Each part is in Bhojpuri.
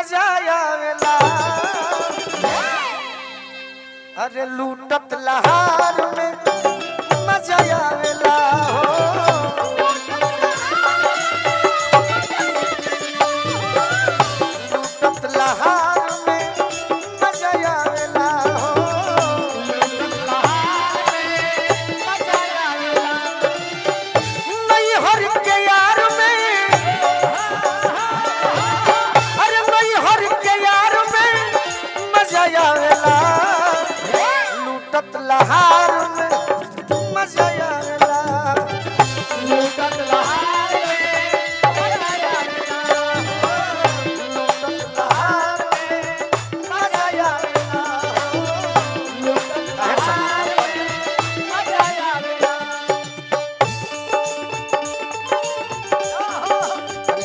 मजा आवेला अरे लूटत लहार में मजा आवेला हो लूटत लहार में मजा आवेला हो मजा आवेला नहीं हर के यार में अरे नहीं हर के यार में मजा आवेला लूटत लहार में मजा आवेला लूटत लहार में मजा आवेला लूटत लहार में मजा आवेला लूटत लहार में मजा आवेला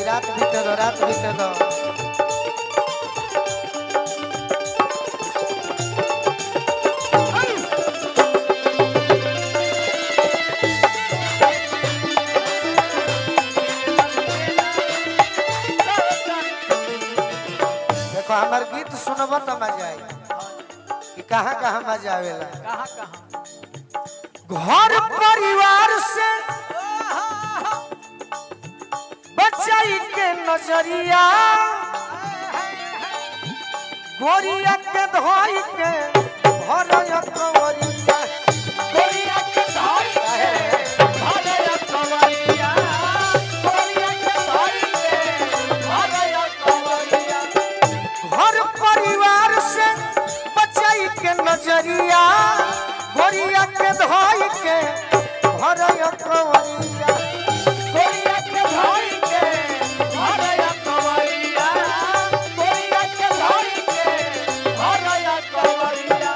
रात बीते दो हमार गीत सुनब तो मजा आई कि कहाँ कहाँ मजा आवेला घर परिवार से बचाई के नजरिया गोरिया के धोई के भरया कंवरिया गोरिया के धोई के भरया कंवरिया गोरिया के धोई के भरया कंवरिया घर परिवार से बचाई के नजरिया गोरिया के धोई के भरया कंवरिया गोरिया के धोई के भरया कंवरिया गोरिया के धोई के भरया कंवरिया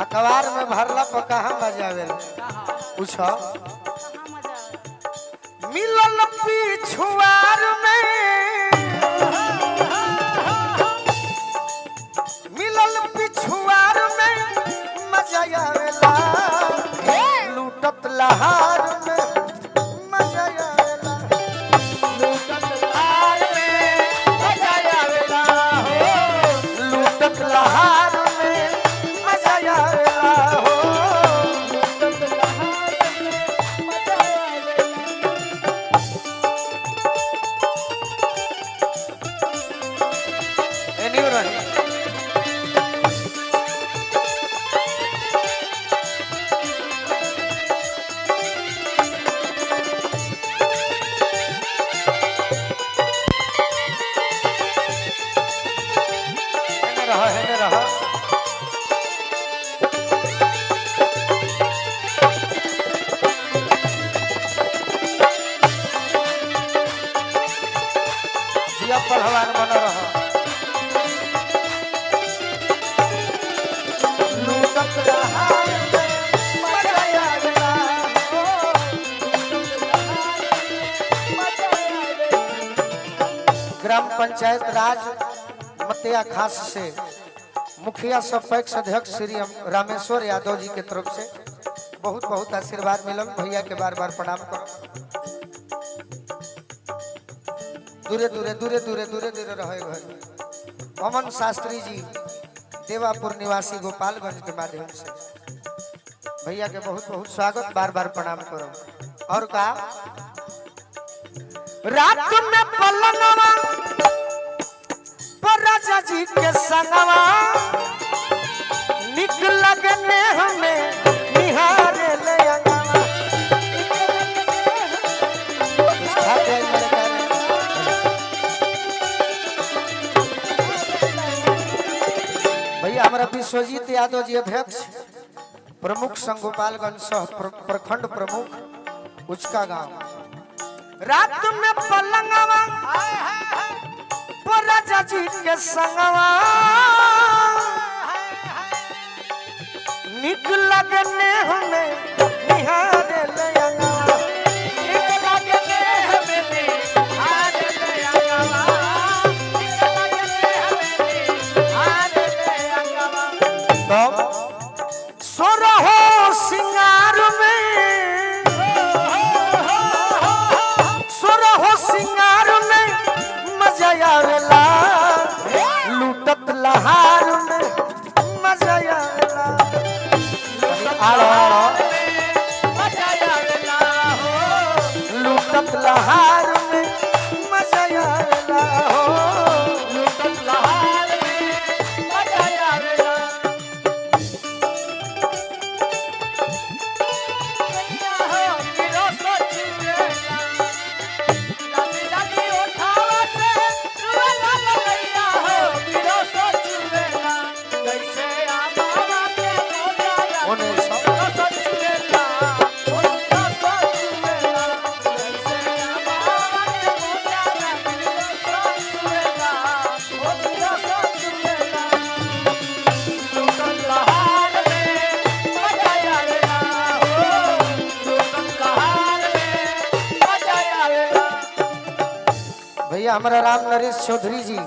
अखबार में भरला पर कहाँ मजा आवेला पूछो मिलल पिछुआर में मिलल पिछुआर में मजा आवेला लूटत लहार में मजा आवेला लूटत लहार में मजा आवेला लूटत लहार में मजा आवेला हो लूटत लहार में मजा आवेला एनियो रही पहलवान बना रहा लूटत लहार में मजा आवेला ग्राम पंचायत राज मतिया खास से मुखिया सपैक्ष अध्यक्ष श्री रामेश्वर यादव जी के तरफ से बहुत बहुत आशीर्वाद मिलल भैया के बार बार प्रणाम करो दूरे दूरे दूरे दूरे दूरे दूरे रहे घर अमन शास्त्री जी देवापुर निवासी गोपालगंज के माध्यम से भैया के बहुत बहुत स्वागत बार बार प्रणाम करो और का रात में पलनवा पर राजा जी के संगवा निक लगने हमें निहारे ले अंगवा भैया हमारा विश्वजीत यादव जी अध्यक्ष प्रमुख संघ गोपालगंज सह प्रखंड प्रमुख उचका गांव रात में पलंगवा पर राजा जी के संगवा निक लगने हमें निहारे ले अंगवा निक लगने हमें निहारे ले अंगवा निक लगने हमें निहारे ले अंगवा तब सोरहो सिंगार में सोरहो सिंगार में मजा आवेला लहार में मजा आवेला हो लूटत लहार में मजा आवेला मैया हो गिरो सोचुएला लाली लाली उठावा से रुला मैया हो गिरो सोचुएला कैसे आमावा के मोजा ओने सब सोचुएला मोजा सोचुएला कैसे आमावा के मोजा सोचुएला मोजा सोचुएला लूटत लहार में मजा आवेला हो लूटत लहार में मजा आवेला भैया हमारा राम नरेश चौधरी जी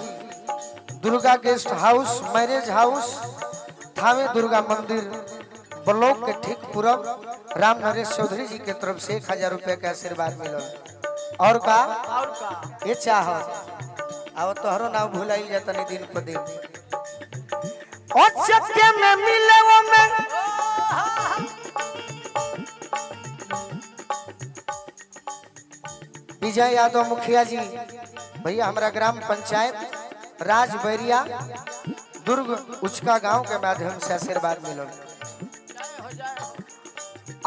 Durga guest house marriage house Thawe Durga मंदिर ब्लॉक के ठीक पूरब राम नरेश चौधरी जी के तरफ से 1000 रुपए का आशीर्वाद मिला और का और का ये चाह अब तोहरो नाम भुलाई जाता नहीं दिन पर दिन ओ चक्के में मिले वो में विजय यादव मुखिया जी भैया हमारा ग्राम पंचायत राजबैरिया दुर्ग उचका गांव के माध्यम से आशीर्वाद मिलो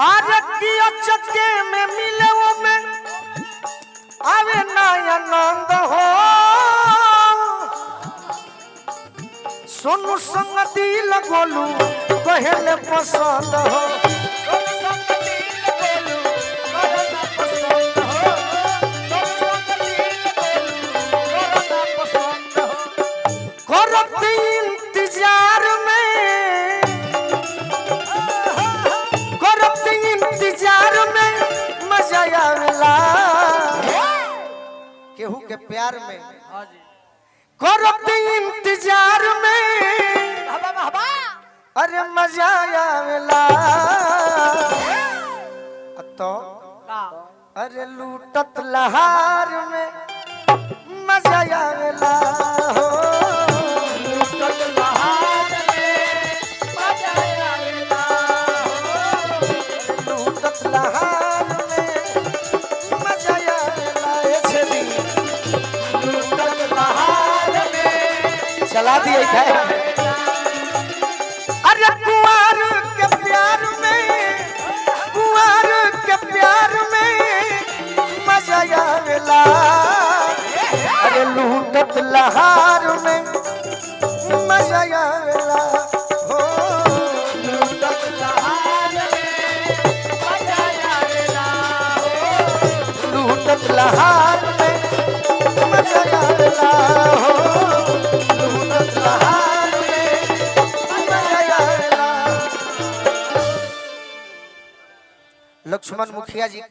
आज कियो चक्के में मिले वो में आवे ना आनंद हो सोनू संग दिल गोलू कहले पसंद हो करत इंतजार में मजा आवेला केहू के प्यार में हां जी करत इंतजार में अरे मजा आवेला तो का अरे लूटत लहार में मजा आवेला हो लूटत लहार में मजा आवेला लूटत लहार में मजा आवेला ए छेदी लूटत लहार में चला दिए खाए अरे कुंवार के प्यार में मजा आवेला अरे लूटत लहार में मजा आवेला हो लूटत लहार में मजा आवेला लूटत लहार में मजा आवेला हो लूटत लहार में मजा आवेला लक्ष्मण मुखिया जी